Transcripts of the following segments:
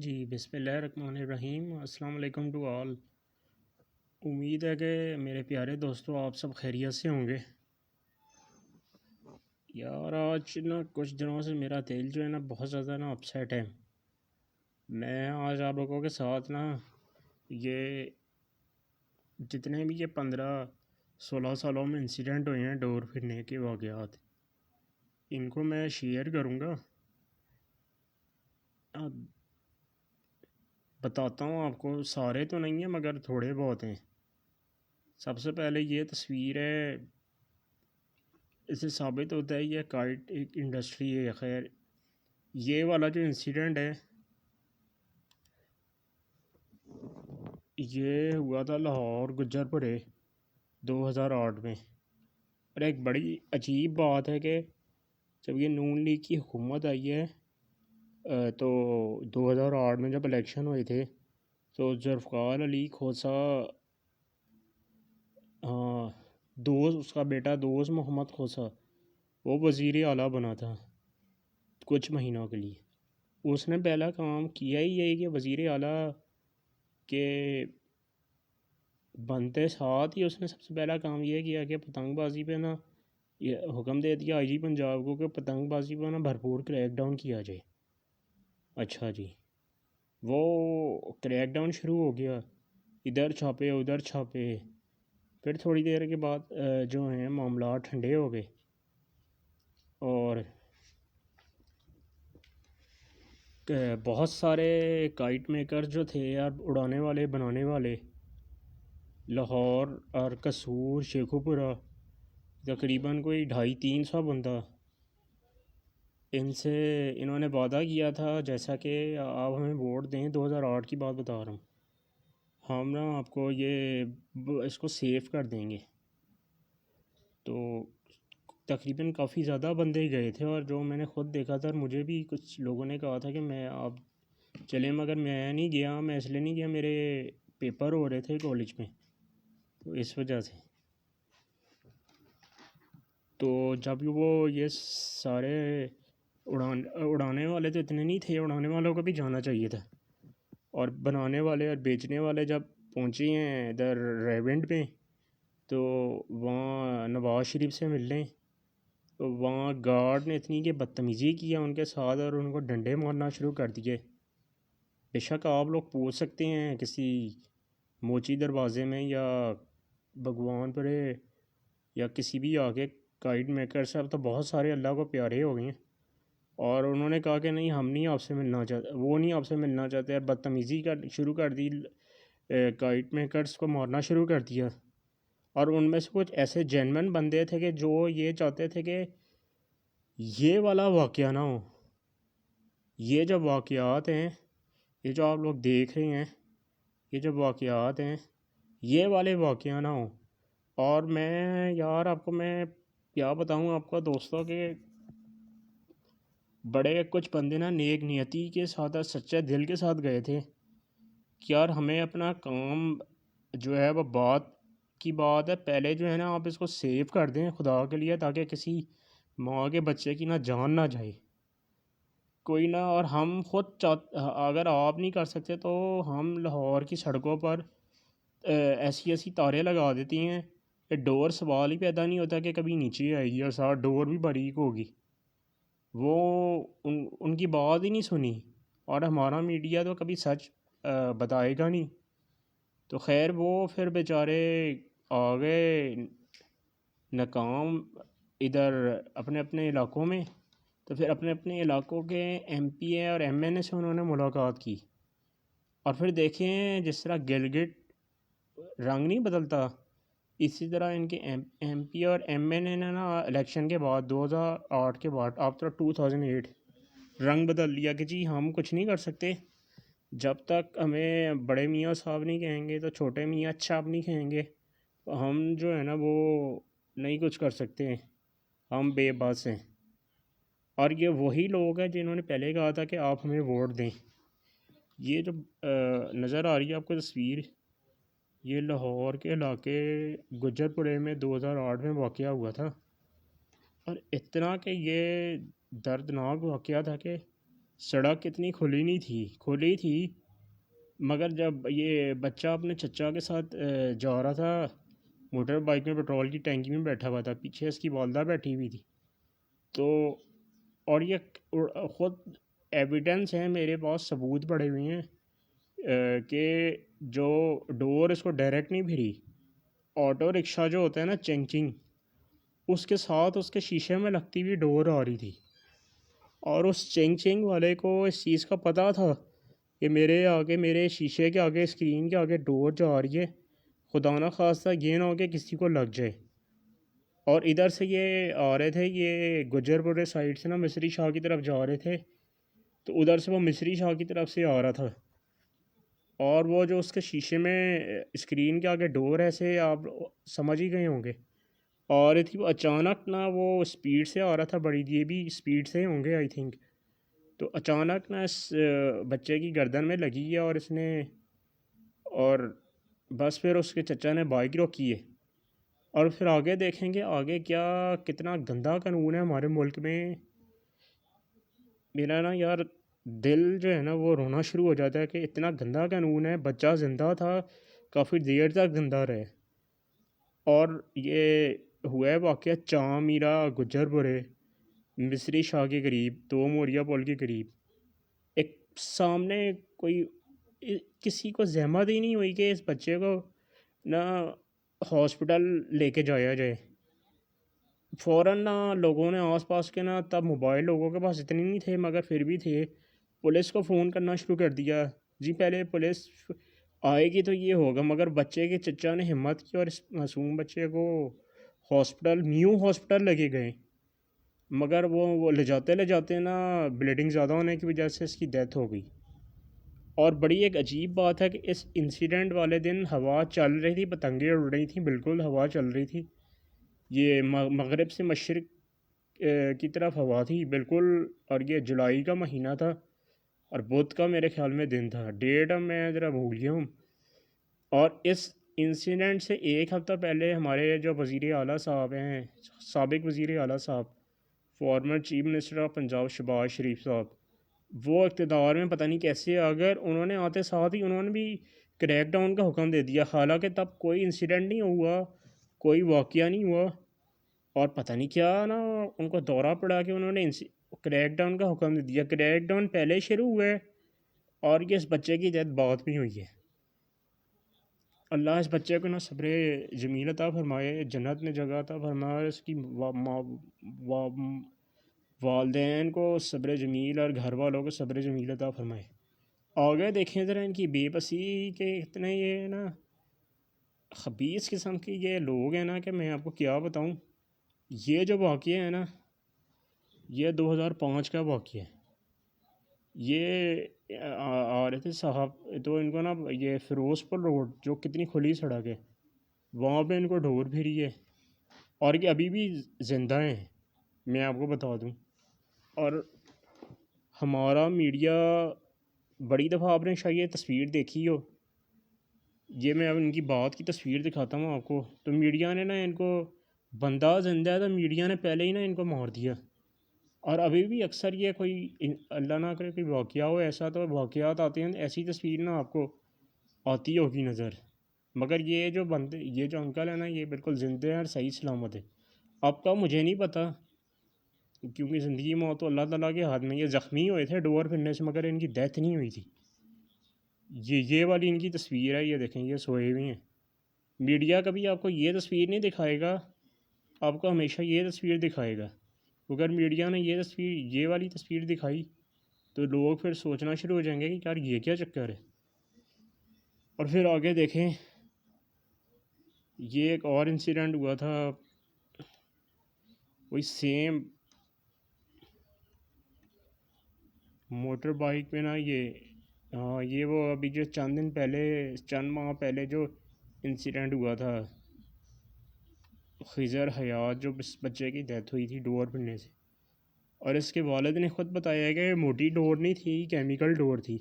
जी बिस्मिल्लाहिर्रहमानिर्रहीम। अस्सलाम वालेकुम टू ऑल। उम्मीद है कि मेरे प्यारे दोस्तों आप सब खैरियत से होंगे। यार आज ना कुछ दिनों से मेरा दिल जो है ना बहुत ज़्यादा ना अपसेट है। मैं आज आप लोगों के साथ ना ये जितने भी ये 15-16 सालों में इंसिडेंट हुए हैं डोर फिरने के वाक़यात, इनको मैं शेयर करूँगा। अब बताता हूँ आपको, सारे तो नहीं हैं मगर थोड़े बहुत हैं। सबसे पहले ये तस्वीर है, इससे साबित होता है ये काइट एक इंडस्ट्री है। खैर ये वाला जो इंसिडेंट है ये हुआ था लाहौर गुज्जरपुरे 2008 में। और एक बड़ी अजीब बात है कि जब ये नून लीग की हुकूमत आई है तो 2008 में जब इलेक्शन हुए थे तो जुल्फ़िकार अली खोसा, हाँ, दोस्त उसका बेटा दोस्त मोहम्मद खोसा वो वज़ीर आला बना था कुछ महीनों के लिए। उसने पहला काम किया ही यही कि वज़ीर आला के बनते साथ ही उसने सबसे पहला काम ये किया कि पतंगबाजी पे ना ये हुक्म दे दिया आईजी पंजाब को कि पतंगबाजी पर ना भरपूर क्रैकडाउन किया जाए। अच्छा जी, वो क्रैकडाउन शुरू हो गया, इधर छापे उधर छापे। फिर थोड़ी देर के बाद जो हैं मामला ठंडे हो गए और बहुत सारे काइट मेकर जो थे यार, उड़ाने वाले बनाने वाले, लाहौर और कसूर शेखुपुरा, तकरीबन कोई 250-300 बंदा, इनसे इन्होंने वादा किया था जैसा कि आप हमें वोट दें। 2008 की बात बता रहा हूँ, हम ना आपको ये इसको सेव कर देंगे। तो तकरीबन काफ़ी ज़्यादा बंदे गए थे और जो मैंने ख़ुद देखा था, मुझे भी कुछ लोगों ने कहा था कि मैं आप चले, मगर मैं नहीं गया। मैं इसलिए नहीं गया, मेरे पेपर हो रहे थे कॉलेज में, तो इस वजह से। तो जब वो ये सारे उड़ाने वाले तो इतने नहीं थे, उड़ाने वालों को भी जाना चाहिए था। और बनाने वाले और बेचने वाले जब पहुँचे हैं इधर रेवेंट में, तो वहाँ नवाज़ शरीफ से मिलने, तो वहाँ गार्ड ने इतनी कि बदतमीज़ी किया उनके साथ और उनको डंडे मारना शुरू कर दिए। बेशक आप लोग पूछ सकते हैं किसी मोची दरवाज़े में या भगवानपुरे या किसी भी आके काइट मेकर से, अब तो बहुत सारे अल्लाह को प्यारे हो गए हैं और उन्होंने कहा कि नहीं हम नहीं आपसे मिलना चाहते, वो नहीं आपसे मिलना चाहते। और बदतमीज़ी कर शुरू कर दी, काइट मेकर्स को मारना शुरू कर दिया। और उनमें से कुछ ऐसे जेन्युइन बंदे थे कि जो ये चाहते थे कि ये वाला वाक़या ना हो। ये जो वाक़यात हैं, ये जो आप लोग देख रहे हैं, ये जो वाक़यात हैं, ये वाले वाक़या ना हो। और मैं यार आपको मैं क्या बताऊँ आपको दोस्तों के बड़े कुछ बंदे ना नेक नियति के साथ और सच्चे दिल के साथ गए थे कि यार हमें अपना काम जो है वो बात की बात है, पहले जो है ना आप इसको सेव कर दें खुदा के लिए, ताकि किसी माँ के बच्चे की ना जान ना जाए कोई ना। और हम खुद अगर आप नहीं कर सकते तो हम लाहौर की सड़कों पर ऐसी ऐसी तारें लगा देती हैं कि डोर सवाल ही पैदा नहीं होता कि कभी नीचे आएगी और साथ डोर भी बारीक होगी। वो उनकी बात ही नहीं सुनी और हमारा मीडिया तो कभी सच बताएगा नहीं। तो खैर वो फिर बेचारे आ गए नाकाम इधर अपने अपने इलाकों में। तो फिर अपने अपने इलाकों के एमपी और एमएनए से उन्होंने मुलाकात की और फिर देखें जिस तरह गिलगिट रंग नहीं बदलता, इसी तरह इनके एमपी और एमएनए ने ना इलेक्शन के बाद 2008 के बाद आफ्टर 2008 रंग बदल लिया कि जी हम कुछ नहीं कर सकते। जब तक हमें बड़े मियाँ साहब नहीं कहेंगे तो छोटे मियाँ साहब नहीं कहेंगे, तो हम जो है ना वो नहीं कुछ कर सकते, हम बेबस हैं। और ये वही लोग हैं जिन्होंने पहले कहा था कि आप हमें वोट दें। ये जो नज़र आ रही है आपको तस्वीर, ये लाहौर के इलाके गुज्जरपुरे में 2008 में वाक़या हुआ था। और इतना कि ये दर्दनाक वाक़या था कि सड़क इतनी खुली थी, मगर जब ये बच्चा अपने चचा के साथ जा रहा था, मोटर बाइक में पेट्रोल की टैंकी में बैठा हुआ था, पीछे इसकी वालदा बैठी हुई थी। तो और ये ख़ुद एविडेंस है मेरे पास, सबूत पड़े हुए हैं कि जो डोर इसको डायरेक्ट नहीं भिड़ी, ऑटो रिक्शा जो होता है ना चिंग चिंग, उसके साथ उसके शीशे में लगती हुई डोर आ रही थी। और उस चिंग चिंग वाले को इस चीज़ का पता था कि मेरे शीशे के आगे, स्क्रीन के आगे डोर जा रही है, खुदा ना खास्ता ये ना हो कि किसी को लग जाए। और इधर से ये आ रहे थे, ये गुजरपुर साइड से ना मिस्री शाह की तरफ जा रहे थे, तो उधर से वो मिस्री शाह की तरफ से आ रहा था। और वो जो उसके शीशे में स्क्रीन के आगे डोर है, ऐसे आप समझ ही गए होंगे, और थी वो अचानक ना, वो स्पीड से आ रहा था बड़ी, ये भी स्पीड से होंगे आई थिंक। तो अचानक ना इस बच्चे की गर्दन में लगी है, और इसने, और बस फिर उसके चचा ने बाइक रोकी है। और फिर आगे देखेंगे आगे क्या, कितना गंदा कानून है हमारे मुल्क में। मेरा ना यार दिल जो है ना वो रोना शुरू हो जाता है कि इतना गंदा कानून है। बच्चा ज़िंदा था, काफ़ी देर तक ज़िंदा रहे। और ये हुआ है वाक़या मीरा गुजरपुरे मिस्री शाह के करीब, दो मोरिया पुल के करीब। एक सामने कोई किसी को जहमत ही नहीं हुई कि इस बच्चे को ना हॉस्पिटल लेके जाया जाए। फ़ौरन ना लोगों ने आसपास के ना, तब मोबाइल लोगों के पास इतने नहीं थे मगर फिर भी थे, पुलिस को फ़ोन करना शुरू कर दिया। जी पहले पुलिस आएगी तो ये होगा, मगर बच्चे के चचा ने हिम्मत की और इस मासूम बच्चे को न्यू हॉस्पिटल लेके गए। मगर वो ले जाते ना, ब्लीडिंग ज़्यादा होने की वजह से इसकी डेथ हो गई। और बड़ी एक अजीब बात है कि इस इंसिडेंट वाले दिन हवा चल रही थी, पतंगें उड़ रही थी, बिल्कुल हवा चल रही थी। ये मगरिब से मशरिक़ की तरफ हवा थी बिल्कुल। और ये जुलाई का महीना था, और बुध का मेरे ख्याल में दिन था, डेट अब मैं ज़रा भूल गया हूँ। और इस इंसिडेंट से एक हफ़्ता पहले हमारे जो वज़ीर आला साहब हैं, साबिक़ वज़ीर आला साहब, former chief minister of Punjab Shahbaz Sharif साहब, वो इक़्तिदार में पता नहीं कैसे आ गए, उन्होंने आते साथ ही उन्होंने भी क्रैक डाउन का हुक्म दे दिया। हालांकि तब कोई इंसिडेंट नहीं हुआ, कोई वाक़या नहीं हुआ, और पता नहीं क्या ना उनको दौरा पड़ा कि उन्होंने क्रैक डाउन का हुक्म दे दिया। क्रैक डाउन पहले शुरू हुआ है, और ये इस बच्चे की डेथ बहुत भी हुई है। अल्लाह इस बच्चे को ना सब्र जमील अता फरमाए, जन्नत में जगह अता फरमाए, इसकी वालदैन को सब्र जमील और घर वालों को सब्र जमील अता फरमाए। आगे देखें ज़रा इनकी बेबसी के इतने ये ना खबीस किस्म के ये लोग हैं ना कि मैं आपको क्या बताऊं। ये जो वाक़या है ना, ये 2005 का वाक़या है। ये आ रहे थे साहब, तो इनको ना ये फ़िरोज़पुर रोड जो कितनी खुली सड़क है, वहाँ पे इनको ढोर फिरी है, और ये अभी भी ज़िंदा हैं, मैं आपको बता दूं। और हमारा मीडिया, बड़ी दफ़ा आपने शायद ये तस्वीर देखी हो, ये मैं अब इनकी बात की तस्वीर दिखाता हूँ आपको। तो मीडिया ने ना इनको, बंदा ज़िंदा है तो मीडिया ने पहले ही ना इनको मार दिया। और अभी भी अक्सर ये कोई अल्लाह ना करे कोई वाक़या हो ऐसा, तो वाक़यात आते हैं, ऐसी तस्वीर ना आपको आती होगी नज़र। मगर ये जो बंदे, ये जो अंकल है ना, ये बिल्कुल ज़िंदे हैं और सही सलामत है। आपका मुझे नहीं पता, क्योंकि ज़िंदगी मौत तो अल्लाह ताला के हाथ में। ये ज़ख्मी हुए थे डोर फिरने से, मगर इनकी डेथ नहीं हुई थी। ये वाली इनकी तस्वीर है, ये देखें, ये सोए हुए हैं। मीडिया कभी आपको ये तस्वीर नहीं दिखाएगा, आपको हमेशा ये तस्वीर दिखाएगा। अगर मीडिया ने ये तस्वीर, ये वाली तस्वीर दिखाई, तो लोग फिर सोचना शुरू हो जाएंगे कि यार ये क्या चक्कर है। और फिर आगे देखें, ये एक और इंसिडेंट हुआ था, वही सेम मोटर बाइक पे ना, ये हाँ, ये वो अभी जो चंद दिन पहले, चंद माह पहले जो इंसिडेंट हुआ था, खिज़र हयात, जो बच्चे की डेथ हुई थी डोर फिरने से। और इसके वालिद ने ख़ुद बताया है कि मोटी डोर नहीं थी, केमिकल डोर थी।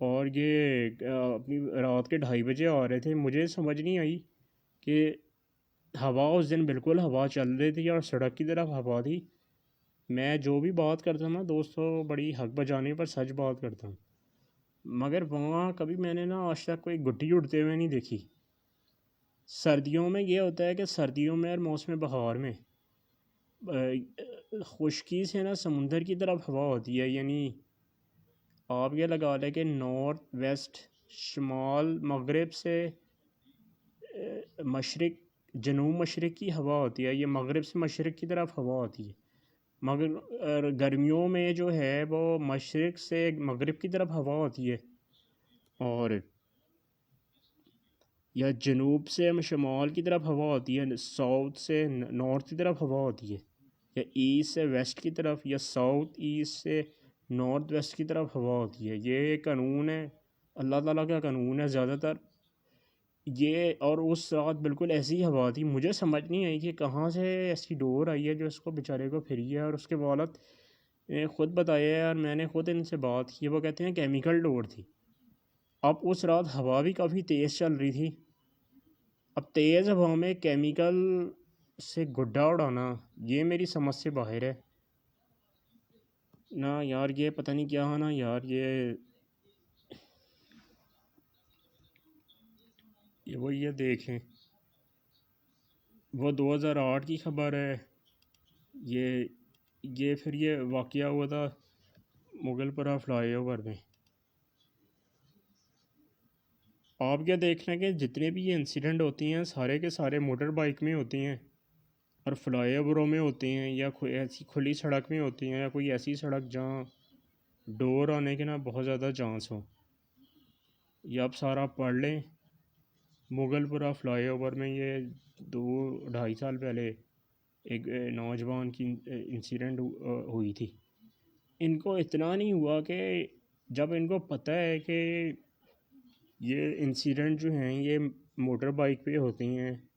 और ये अपनी रात के 2:30 बजे आ रहे थे। मुझे समझ नहीं आई कि हवा उस दिन बिल्कुल हवा चल रही थी और सड़क की तरफ हवा थी, मैं जो भी बात करता हूँ ना दोस्तों, बड़ी हक बजाने पर सच बात करता हूँ। मगर वहाँ कभी मैंने ना आज तक कोई गुड्डी उड़ते हुए नहीं देखी। सर्दियों में ये होता है कि सर्दियों में और मौसम बहार में खुश्की से ना समुंदर की तरफ हवा होती है, यानी आप ये लगा लें कि नॉर्थ वेस्ट शुमाल मगरिब से मशरक़ जनूब मशरक़ की हवा होती है, ये मगरिब से मशरक़ की तरफ हवा होती है। मगर गर्मियों में जो है वो मशरक़ से मगरिब की तरफ हवा होती है, और या जनूब से शुमाल की तरफ हवा होती है, साउथ से नॉर्थ की तरफ हवा होती है, या ईस्ट से वेस्ट की तरफ, या साउथ ईस्ट से नॉर्थ वेस्ट की तरफ हवा होती है। ये कानून है, अल्लाह ताला का कानून है ज़्यादातर ये। और उस रात बिल्कुल ऐसी हवा थी, मुझे समझ नहीं आई कि कहाँ से ऐसी डोर आई है जो इसको बेचारे को फिरी है। और उसके वालद ने ख़ुद बताया है और मैंने ख़ुद इनसे बात की, वो कहते हैं केमिकल डोर थी। अब उस रात हवा भी काफ़ी तेज़ चल रही थी। अब तेज़ हवा में केमिकल से गुड्डा उड़ाना ये मेरी समझ से बाहर है ना यार। ये पता नहीं क्या है ना यार, ये वो ये देखें, वो 2008 की ख़बर है। ये फिर ये वाक़या हुआ था मुगलपुरा फ्लाईओवर में। आप क्या देख लें कि जितने भी ये इंसिडेंट होती हैं सारे के सारे मोटर बाइक में होती हैं और फ्लाईओवरों में होती हैं, या कोई ऐसी खुली सड़क में होती हैं, या कोई ऐसी सड़क जहाँ डोर आने के ना बहुत ज़्यादा चांस हो। ये आप सारा पढ़ लें। मुगलपुरा फ्लाईओवर में ये 2-2.5 साल पहले एक नौजवान की इंसिडेंट हुई थी। इनको इतना नहीं हुआ कि जब इनको पता है कि ये इंसिडेंट जो हैं ये मोटर बाइक पे होती हैं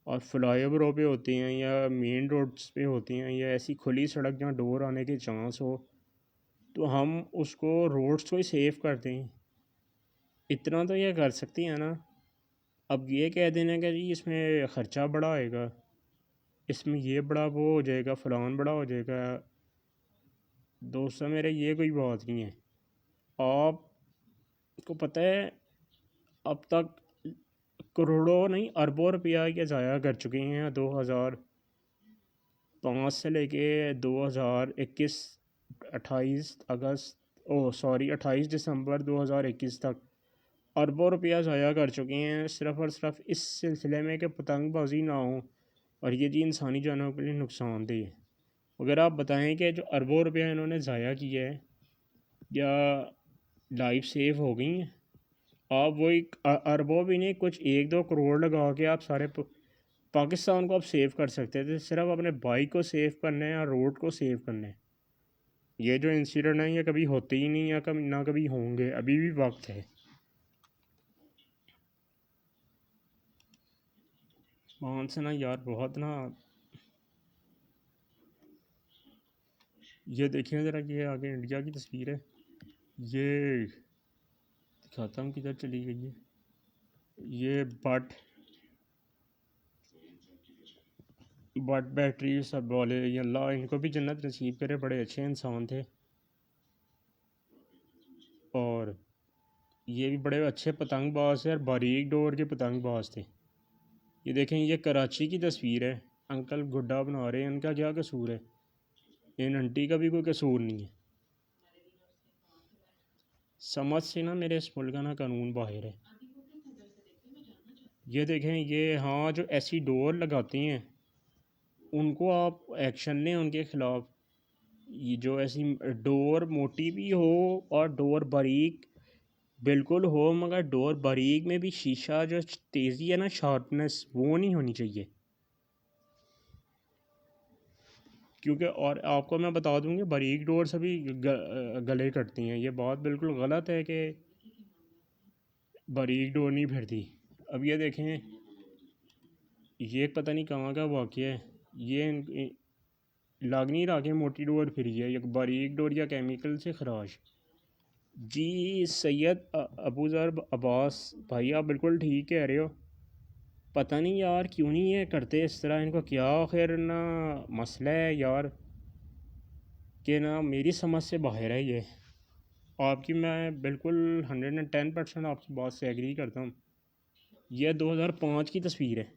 और फ्लाईओवरों पे होती हैं, या मेन रोड्स पे होती हैं, या ऐसी खुली सड़क जहाँ डोर आने के चांस हो, तो हम उसको रोड्स को ही सेव कर दें। इतना तो ये कर सकती हैं ना। अब ये कह देना कि जी इसमें ख़र्चा बड़ा आएगा, इसमें ये बड़ा वो हो जाएगा, फ़लान बड़ा हो जाएगा। दोस्तों मेरे ये कोई बात नहीं है। आपको पता है अब तक करोड़ों नहीं अरबों रुपया ये ज़ाया कर चुके हैं 2005 से लेके 2021 28 दिसंबर 2021 तक अरबों रुपया ज़ाया कर चुके हैं सिर्फ़ और सिर्फ इस सिलसिले में कि पतंगबाजी ना हो और ये जी इंसानी जानों के लिए नुकसानदेह है। अगर आप बताएं कि जो अरबों रुपया इन्होंने ज़ाया किया है या लाइफ सेव हो गई हैं, आप वही अरबों भी नहीं, कुछ 1-2 करोड़ लगा के आप सारे पाकिस्तान को आप सेव कर सकते थे। सिर्फ अपने बाइक को सेव करना है और रोड को सेव करना है। ये जो इंसिडेंट है ये कभी होते ही नहीं, या कभी ना कभी होंगे, अभी भी वक्त है। मान से ना यार बहुत ना, ये देखें ज़रा, ये आगे इंडिया की तस्वीर है, ये दिखाता हूँ किधर चली गई है। ये बट बैटरी सब वाले, ये अल्लाह इनको भी जन्नत नसीब करे, बड़े अच्छे इंसान थे और ये भी बड़े अच्छे पतंगबाज थे और बारीक डोर के पतंगबाज थे। ये देखें, ये कराची की तस्वीर है। अंकल गुड्डा बना रहे हैं, इनका क्या कसूर है? इन आंटी का भी कोई कसूर नहीं है। समझ से ना मेरे इस मुल्क का ना कानून बाहर है। ये देखें, ये हाँ जो ऐसी डोर लगाती हैं उनको आप एक्शन लें उनके ख़िलाफ़। ये जो ऐसी डोर मोटी भी हो और डोर बारीक बिल्कुल हो, मगर डोर बारीक में भी शीशा जो तेज़ी है ना, शार्पनेस, वो नहीं होनी चाहिए। क्योंकि और आपको मैं बता दूं कि बारीक डोर से भी गले कटती हैं। ये बात बिल्कुल गलत है कि बारीक डोर नहीं फिरती। अब ये देखें, ये पता नहीं कहाँ का वाक़या है। ये लग नहीं रहा कि मोटी डोर फिरी है, ये बारीक डोर या केमिकल से खराश। जी सैयद अबू ज़र अब्बास भाई, आप बिल्कुल ठीक कह रहे हो। पता नहीं यार क्यों नहीं ये करते इस तरह, इनको क्या आखिर ना मसला है यार। कि ना मेरी समझ से बाहर है ये। आपकी मैं बिल्कुल 110% आपकी बात से एग्री करता हूँ। यह 2005 की तस्वीर है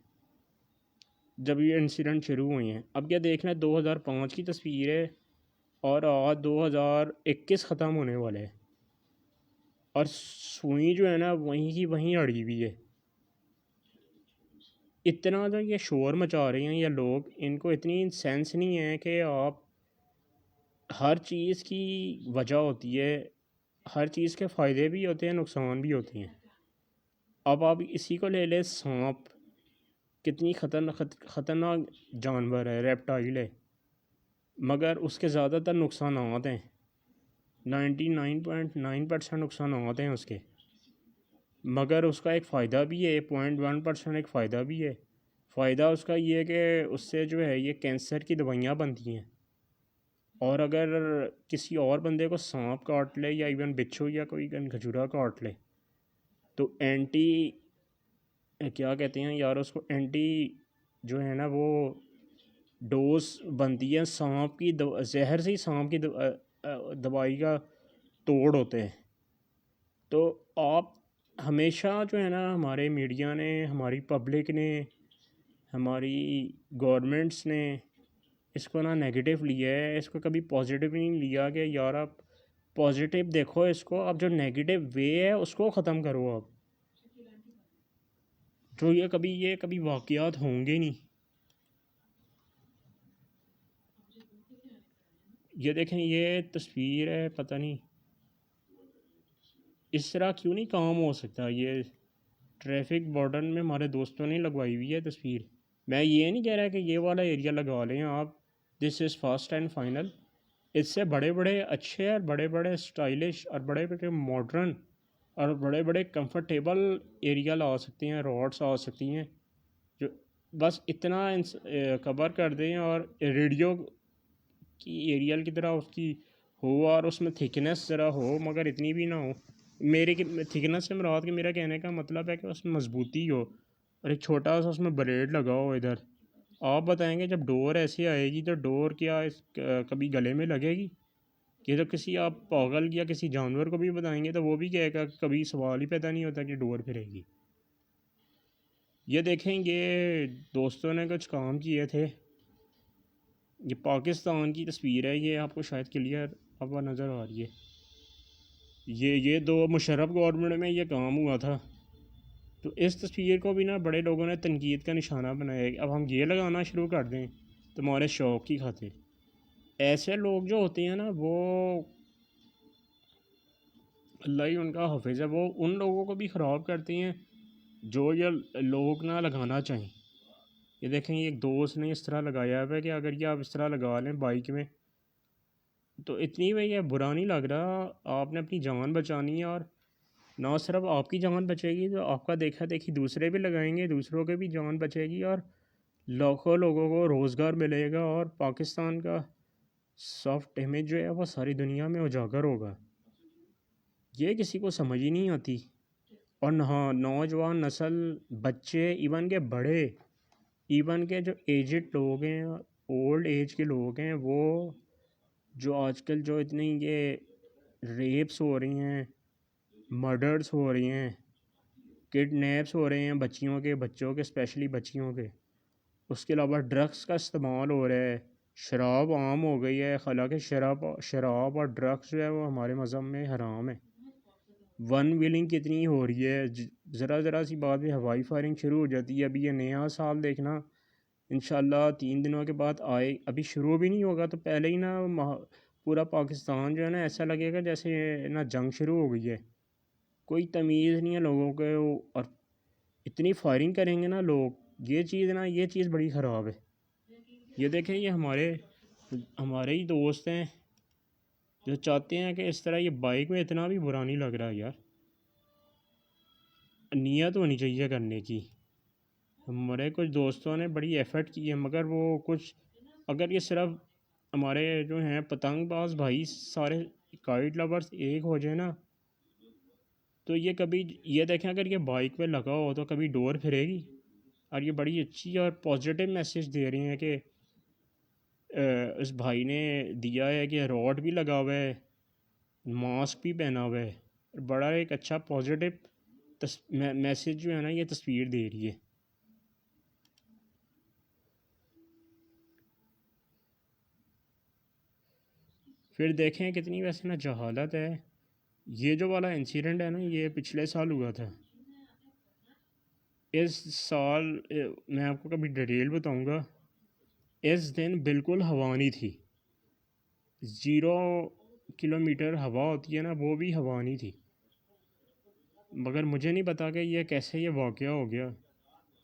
जब ये इंसिडेंट शुरू हुए हैं। अब क्या देख लें, 2005 की तस्वीर है और आज 2021 ख़त्म होने वाला है, और सुई जो है ना वहीं की वहीं अड़ी हुई है। इतना तो ये शोर मचा रहे हैं ये लोग, इनको इतनी सेंस नहीं है कि आप हर चीज़ की वजह होती है, हर चीज़ के फ़ायदे भी होते हैं, नुकसान भी होते हैं। अब आप इसी को ले लें, सांप कितनी ख़तरनाक जानवर है, रेप्टाइल है, मगर उसके ज़्यादातर नुकसान हैं। 99.9% नुकसान हैं उसके, मगर उसका एक फ़ायदा भी है, 0.1% एक फ़ायदा भी है। फ़ायदा उसका ये है कि उससे जो है ये कैंसर की दवाइयाँ बनती हैं। और अगर किसी और बंदे को सांप काट ले या इवन बिच्छू या कोई खजूरा काट ले, तो एंटी, क्या कहते हैं यार उसको, एंटी जो है ना वो डोज बनती है सांप की, जहर से ही सांप की दवाई का तोड़ होते हैं। तो आप हमेशा जो है ना, हमारे मीडिया ने, हमारी पब्लिक ने, हमारी गवर्नमेंट्स ने इसको ना नेगेटिव लिया है, इसको कभी पॉजिटिव नहीं लिया कि यार आप पॉजिटिव देखो इसको। अब जो नेगेटिव वे है उसको ख़त्म करो। आप जो ये कभी वाक़यात होंगे नहीं। ये देखें, ये तस्वीर है, पता नहीं इस तरह क्यों नहीं काम हो सकता। ये ट्रैफिक वार्डन में हमारे दोस्तों ने लगवाई हुई है तस्वीर। मैं ये नहीं कह रहा कि ये वाला एरिया लगा लें आप, this is first and final. इससे बड़े बड़े अच्छे और बड़े बड़े स्टाइलिश और बड़े बड़े मॉडर्न और बड़े बड़े कंफर्टेबल एरिया ला सकते हैं, रोड्स आ सकती हैं, जो बस इतना कवर कर दें और रेडियो की एरियल की तरह उसकी हो, और उसमें थिकनेस ज़रा हो, मगर इतनी भी ना हो। मेरे की थिकनेस से मुराद कि मेरा कहने का मतलब है कि उसमें मजबूती हो, और एक छोटा सा उसमें ब्लेड लगा हो इधर। आप बताएंगे जब डोर ऐसे आएगी तो डोर क्या कभी गले में लगेगी? ये तो किसी आप पागल या किसी जानवर को भी बताएंगे तो वो भी कहेगा, कभी सवाल ही पैदा नहीं होता कि डोर फिरेगी। ये देखेंगे, दोस्तों ने कुछ काम किए थे। ये पाकिस्तान की तस्वीर है, ये आपको शायद क्लियर अब नज़र आ रही है। ये दो मुशर्रफ गवर्नमेंट में ये काम हुआ था। तो इस तस्वीर को भी ना बड़े लोगों ने तनकीद का निशाना बनाया है। अब हम ये लगाना शुरू कर दें तुम्हारे शौक़ की खातिर। ऐसे लोग जो होते हैं ना, वो अल्लाह ही उनका हाफिज़ है, वो उन लोगों को भी ख़राब करते हैं जो ये लोग ना लगाना चाहें। ये देखें, एक दोस्त ने इस तरह लगाया है कि अगर ये आप इस तरह लगा लें बाइक में, तो इतनी में ये बुरा नहीं लग रहा। आपने अपनी जान बचानी है, और ना सिर्फ आपकी जान बचेगी तो आपका देखा देखी दूसरे भी लगाएंगे, दूसरों के भी जान बचेगी, और लाखों लोगों को रोज़गार मिलेगा, और पाकिस्तान का सॉफ्ट इमेज जो है वो सारी दुनिया में उजागर होगा। ये किसी को समझ ही नहीं आती। और हाँ, नौजवान नस्ल, बच्चे, इवन के बड़े, इवन के जो एजड लोग हैं, ओल्ड एज के लोग हैं, वो जो आजकल जो इतनी ये रेप्स हो रही हैं, मर्डर्स हो रही हैं, किडनैप्स हो रहे हैं बच्चों के स्पेशली बच्चियों के, उसके अलावा ड्रग्स का इस्तेमाल हो रहा है, शराब आम हो गई है। हालांकि शराब और ड्रग्स जो है वो हमारे मज़हब में हराम है। वन विलिंग कितनी हो रही है, ज़रा ज़रा सी बात पे हवाई फायरिंग शुरू हो जाती है। अभी ये नया साल देखना, इंशाल्लाह 3 दिनों के बाद आए, अभी शुरू भी नहीं होगा तो पहले ही ना पूरा पाकिस्तान जो है ना ऐसा लगेगा जैसे ना जंग शुरू हो गई है। कोई तमीज़ नहीं है लोगों को, और इतनी फायरिंग करेंगे ना लोग, ये चीज़ बड़ी ख़राब है। ये देखें, ये हमारे हमारे ही दोस्त हैं जो चाहते हैं कि इस तरह ये बाइक में इतना भी बुरा नहीं लग रहा यार। नीयत होनी चाहिए करने की। हमारे कुछ दोस्तों ने बड़ी एफ़र्ट की है, मगर वो कुछ, अगर ये सिर्फ हमारे जो हैं पतंगबाज भाई सारे काइट लवर्स एक हो जाए ना, तो ये कभी, ये देखें अगर ये बाइक पे लगा हो तो कभी डोर फिरेगी। और ये बड़ी अच्छी और पॉजिटिव मैसेज दे रही हैं कि उस भाई ने दिया है कि रॉड भी लगा हुआ है, मास्क भी पहना हुआ है, और बड़ा एक अच्छा पॉजिटिव मैसेज जो है ना ये तस्वीर दे रही है। फिर देखें कितनी वैसे ना जहालत है। ये जो वाला इंसिडेंट है ना ये पिछले साल हुआ था। इस साल मैं आपको कभी डिटेल बताऊंगा। इस दिन बिल्कुल हवा नहीं थी, 0 किलोमीटर हवा होती है ना, वो भी हवा नहीं थी। मगर मुझे नहीं पता कि ये कैसे ये वाक़या हो गया,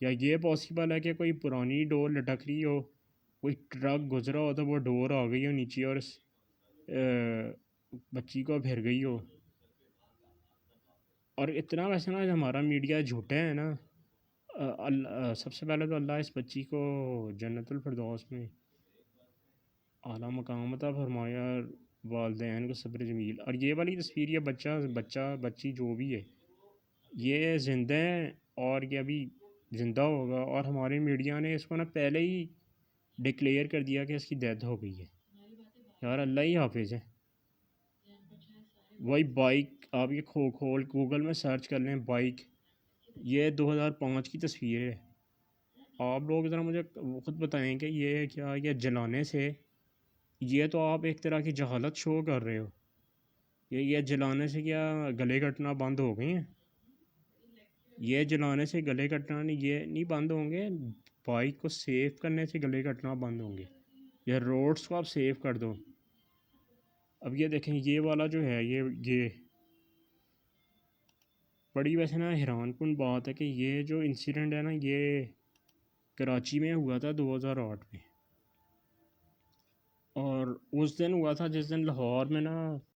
या ये पॉसिबल है कि कोई पुरानी डोर लटक रही हो, कोई ट्रक गुजरा हो तो वो डोर आ गई हो नीचे और बच्ची को फिर गई हो। और इतना वैसे ना हमारा मीडिया झूठा है ना। सबसे पहले तो अल्लाह इस बच्ची को जन्नतुल फिरदौस में आला मकाम अता फरमाया, और वालदैन को सब्र जमील। और ये वाली तस्वीर, ये बच्चा बच्चा बच्ची जो भी है ये ज़िंदा है, और ये अभी ज़िंदा होगा। और हमारे मीडिया ने इसको ना पहले ही डिक्लेयर कर दिया कि इसकी डेथ हो गई है। यार अल्लाह ही हाफिज़ है। वही बाइक आप ये खोल गूगल में सर्च कर लें बाइक, ये 2005 की तस्वीर है। आप लोग ज़रा मुझे ख़ुद बताएं कि ये क्या, ये जलाने से, ये तो आप एक तरह की जहालत शो कर रहे हो। ये जलाने से क्या गले कटना बंद हो गए हैं? ये जलाने से गले कटना नहीं, ये नहीं बंद होंगे। बाइक को सेव करने से गले कटना बंद होंगे। या रोड्स को आप सेव कर दो। अब ये देखें ये वाला जो है ये बड़ी वैसे ना हैरानकुन बात है कि ये जो इंसिडेंट है ना ये कराची में हुआ था 2008 में। और उस दिन हुआ था जिस दिन लाहौर में ना